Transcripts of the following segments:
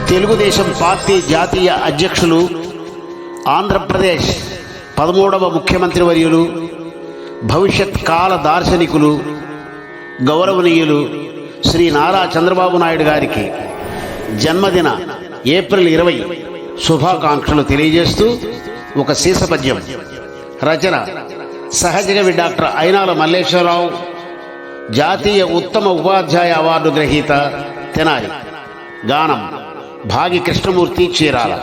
Telugu Desam party జాతీయ అధ్యక్షులు, ఆంధ్రప్రదేశ్ 13వ ముఖ్యమంత్రి వర్యులు, భవిష్యత్ కాల దార్శనికులు, గౌరవనీయులు శ్రీ నారా చంద్రబాబు నాయుడు గారికి జన్మదిన ఏప్రిల్ 20 శుభాకాంక్షలు తెలియజేస్తూ ఒక శీర్షపద్యం. రచన సహజకవి డాక్టర్ అయినాల మల్లేశ్వరరావు, జాతీయ ఉత్తమ ఉపాధ్యాయ అవార్డు గ్రహీత, తెనాలి. గానం భాగి కృష్ణమూర్తి, చీరాల.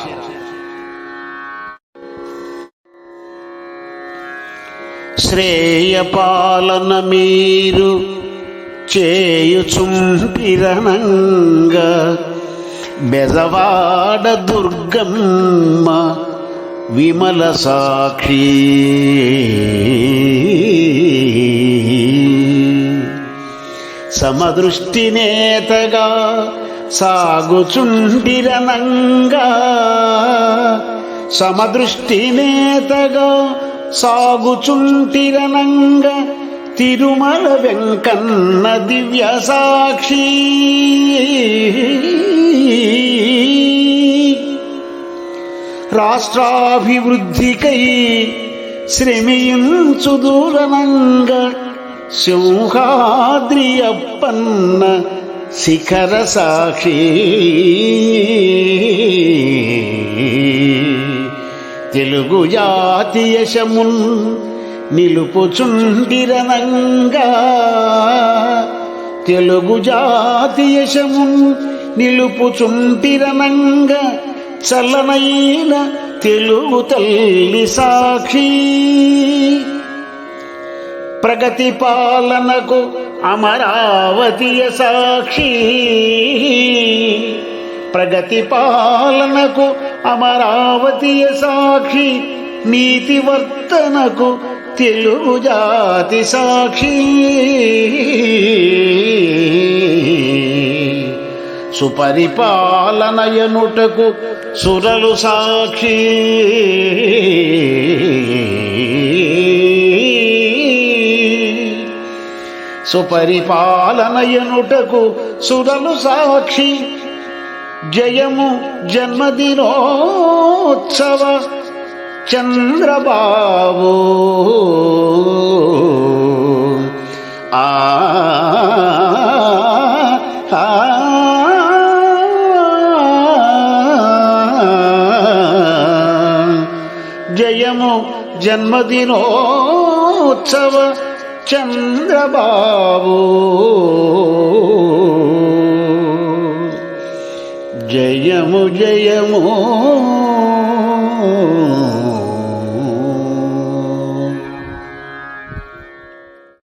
శ్రేయపాలన మీరు చేయుచుంపిరనంగా, బెజవాడ దుర్గమ్మ విమల సాక్షి. సమదృష్టి నేతగా సాగుచుండిరనంగా, సమదృష్టి నేతగా సాగుచుంటిరనంగా, తిరుమల వెంకన్న దివ్య సాక్షి. రాష్ట్రాభివృద్ధికై శ్రమించుదూరనంగా, సింహాద్రి అప్పన్న శిఖర సాక్షి. తెలుగు జాతి యశమున్ నిలుపుచుండిరనంగా, తెలుగు జాతి యశమున్ నిలుపుచుండిరనంగా, చల్లనైన తెలుగు తల్లి సాక్షి. ప్రగతి పాలనకు అమరావతియ సాక్షి, ప్రగతి పాలనకు అమరావతియ సాక్షి. నీతి వర్తనకు తెలుగు జాతి సాక్షి. సుపరిపాలనయనుటకు సురలు సాక్షి. సుపరిపాలనయనుటకు సురలు సాక్షి. జయము జన్మదినోత్సవ చంద్రబాబు. ఆ జయము జన్మదినోత్సవ చంద్రబాబు. జయము జయము.